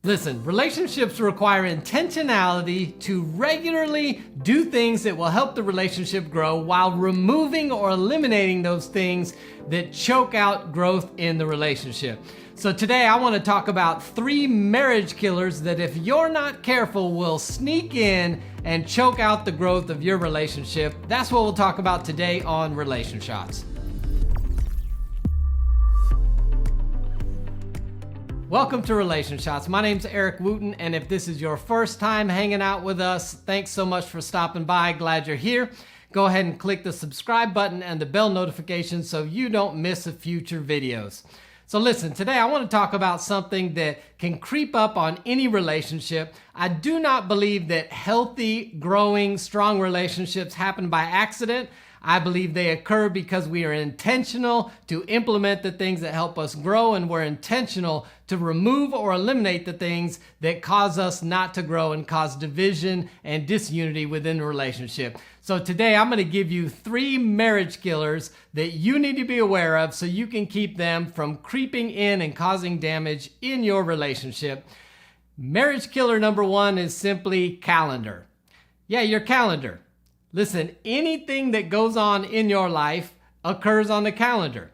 Listen, relationships require intentionality to regularly do things that will help the relationship grow while removing or eliminating those things that choke out growth in the relationship. So today I want to talk about 3 marriage killers that if you're not careful will sneak in and choke out the growth of your relationship. That's what we'll talk about today on Relation Shots. Welcome to Relation Shots. My name's Eric Wooten, and if this is your first time hanging out with us, thanks so much for stopping by. Glad you're here. Go ahead and click the subscribe button and the bell notification so you don't miss a future videos. So listen, today I want to talk about something that can creep up on any relationship. I do not believe that healthy, growing, strong relationships happen by accident. I believe they occur because we are intentional to implement the things that help us grow, and we're intentional to remove or eliminate the things that cause us not to grow and cause division and disunity within the relationship. So today I'm going to give you 3 marriage killers that you need to be aware of so you can keep them from creeping in and causing damage in your relationship. Marriage killer number 1 is simply calendar. Yeah, your calendar. Listen, anything that goes on in your life occurs on the calendar.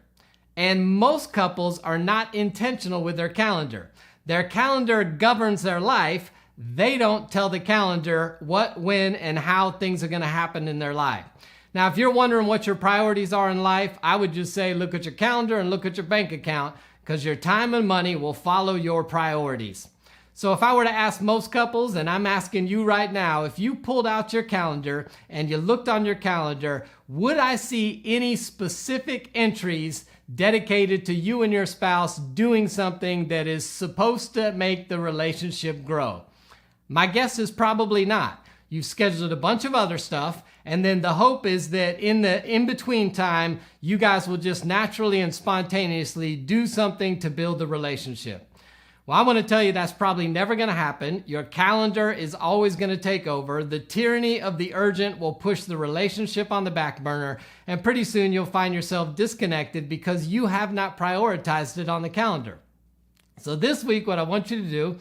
And most couples are not intentional with their calendar. Their calendar governs their life. They don't tell the calendar what, when, and how things are going to happen in their life. Now, if you're wondering what your priorities are in life, I would just say look at your calendar and look at your bank account, because your time and money will follow your priorities. So if I were to ask most couples, and I'm asking you right now, if you pulled out your calendar and you looked on your calendar, would I see any specific entries dedicated to you and your spouse doing something that is supposed to make the relationship grow? My guess is probably not. You've scheduled a bunch of other stuff, and then the hope is that in the in-between time, you guys will just naturally and spontaneously do something to build the relationship. Well, I want to tell you that's probably never going to happen. Your calendar is always going to take over. The tyranny of the urgent will push the relationship on the back burner, and pretty soon you'll find yourself disconnected because you have not prioritized it on the calendar. So this week, what I want you to do,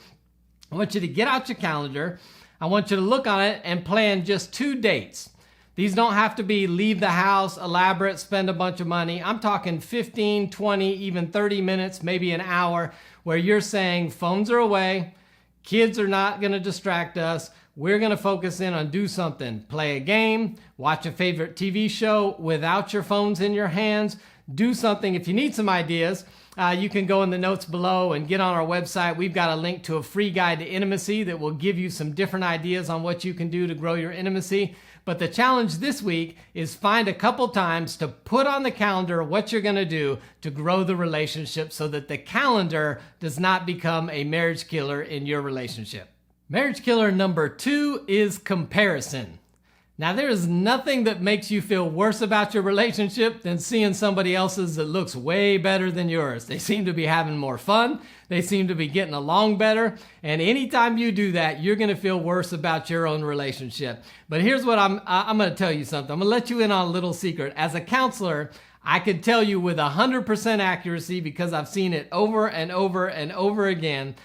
I want you to get out your calendar. I want you to look on it and plan just 2 dates. These don't have to be leave the house, elaborate, spend a bunch of money. I'm talking 15, 20, even 30 minutes, maybe an hour, where you're saying phones are away, kids are not going to distract us, we're going to focus in on do something. Play a game, watch a favorite TV show without your phones in your hands, do something. If you need some ideas, you can go in the notes below and get on our website. We've got a link to a free guide to intimacy that will give you some different ideas on what you can do to grow your intimacy. But the challenge this week is find a couple times to put on the calendar what you're going to do to grow the relationship so that the calendar does not become a marriage killer in your relationship. Marriage killer number 2 is comparison. Now, there is nothing that makes you feel worse about your relationship than seeing somebody else's that looks way better than yours. They seem to be having more fun. They seem to be getting along better. And anytime you do that, you're going to feel worse about your own relationship. But here's what I'm going to tell you something. I'm going to let you in on a little secret. As a counselor, I could tell you with 100% accuracy, because I've seen it over and over and over again,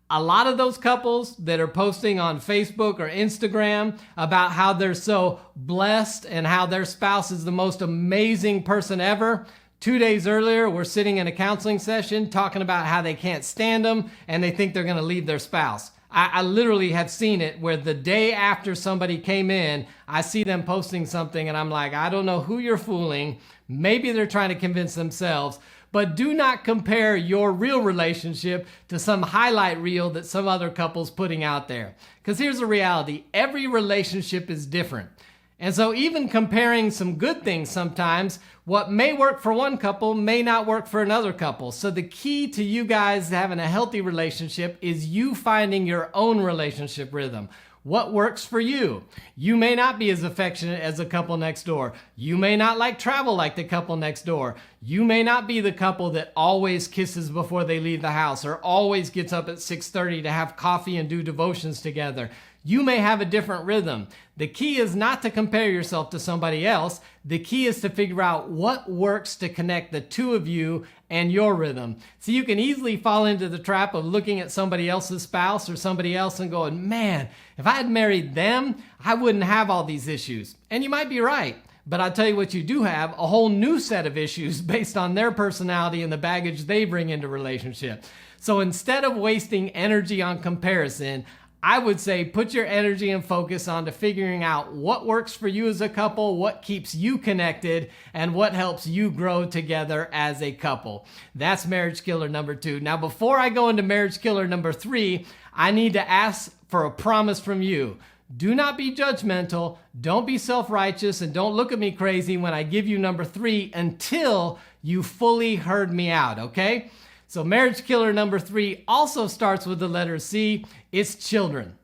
a lot of those couples that are posting on Facebook or Instagram about how they're so blessed and how their spouse is the most amazing person ever, 2 days earlier, we're sitting in a counseling session talking about how they can't stand them and they think they're going to leave their spouse. I literally have seen it where the day after somebody came in, I see them posting something and I'm like, I don't know who you're fooling. Maybe they're trying to convince themselves. But do not compare your real relationship to some highlight reel that some other couple's putting out there. Because here's the reality. Every relationship is different. And so even comparing some good things sometimes, what may work for one couple may not work for another couple. So the key to you guys having a healthy relationship is you finding your own relationship rhythm. What works for you? You may not be as affectionate as the couple next door. You may not like travel like the couple next door. You may not be the couple that always kisses before they leave the house or always gets up at 6:30 to have coffee and do devotions together. You may have a different rhythm. The key is not to compare yourself to somebody else. The key is to figure out what works to connect the two of you and your rhythm. So you can easily fall into the trap of looking at somebody else's spouse or somebody else and going, man, if I had married them, I wouldn't have all these issues. And you might be right. But I'll tell you what you do have, a whole new set of issues based on their personality and the baggage they bring into relationship. So instead of wasting energy on comparison, I would say put your energy and focus onto figuring out what works for you as a couple, what keeps you connected, and what helps you grow together as a couple. That's marriage killer number 2. Now, before I go into marriage killer number 3, I need to ask for a promise from you. Do not be judgmental, don't be self-righteous, and don't look at me crazy when I give you number 3 until you fully heard me out, okay? So marriage killer number 3 also starts with the letter C. It's children.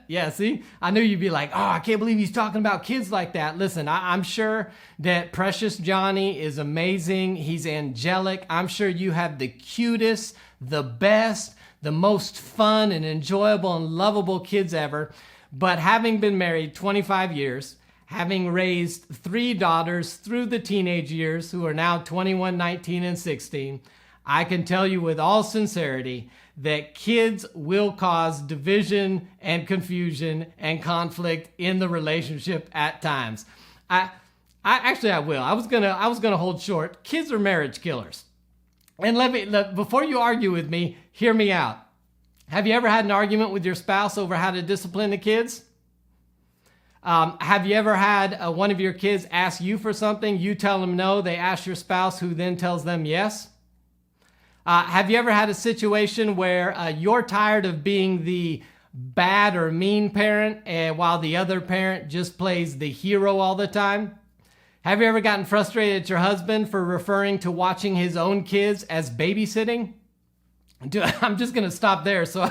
Yeah, see? I knew you'd be like, oh, I can't believe he's talking about kids like that. Listen, I'm sure that precious Johnny is amazing. He's angelic. I'm sure you have the cutest, the best, the most fun and enjoyable and lovable kids ever. But having been married 25 years, having raised 3 daughters through the teenage years who are now 21, 19, and 16, I can tell you with all sincerity that kids will cause division and confusion and conflict in the relationship at times. I will. I was gonna hold short. Kids are marriage killers. And before you argue with me, hear me out. Have you ever had an argument with your spouse over how to discipline the kids? Have you ever had one of your kids ask you for something, you tell them no, they ask your spouse who then tells them yes? Have you ever had a situation where you're tired of being the bad or mean parent while the other parent just plays the hero all the time? Have you ever gotten frustrated at your husband for referring to watching his own kids as babysitting? I'm just going to stop there so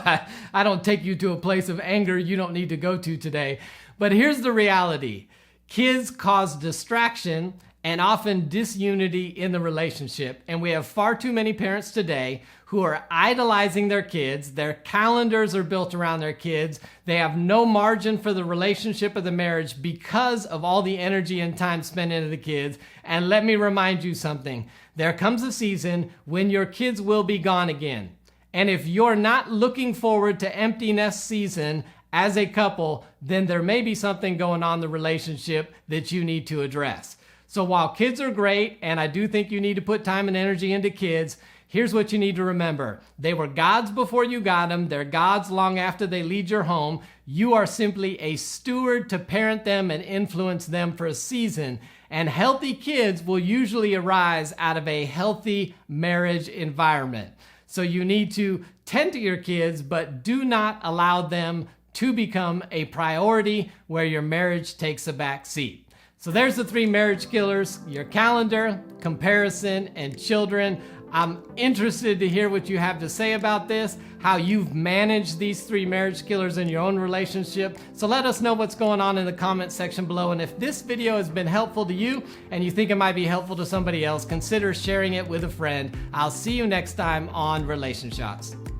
I don't take you to a place of anger you don't need to go to today. But here's the reality. Kids cause distraction and often disunity in the relationship. And we have far too many parents today who are idolizing their kids. Their calendars are built around their kids. They have no margin for the relationship or the marriage because of all the energy and time spent into the kids. And let me remind you something. There comes a season when your kids will be gone again. And if you're not looking forward to empty nest season as a couple, then there may be something going on in the relationship that you need to address. So while kids are great, and I do think you need to put time and energy into kids, here's what you need to remember. They were God's before you got them. They're God's long after they leave your home. You are simply a steward to parent them and influence them for a season. And healthy kids will usually arise out of a healthy marriage environment. So you need to tend to your kids, but do not allow them to become a priority where your marriage takes a back seat. So there's the 3 marriage killers: your calendar, comparison, and children. I'm interested to hear what you have to say about this, how you've managed these 3 marriage killers in your own relationship. So let us know what's going on in the comment section below. And if this video has been helpful to you and you think it might be helpful to somebody else, consider sharing it with a friend. I'll see you next time on Relationshots.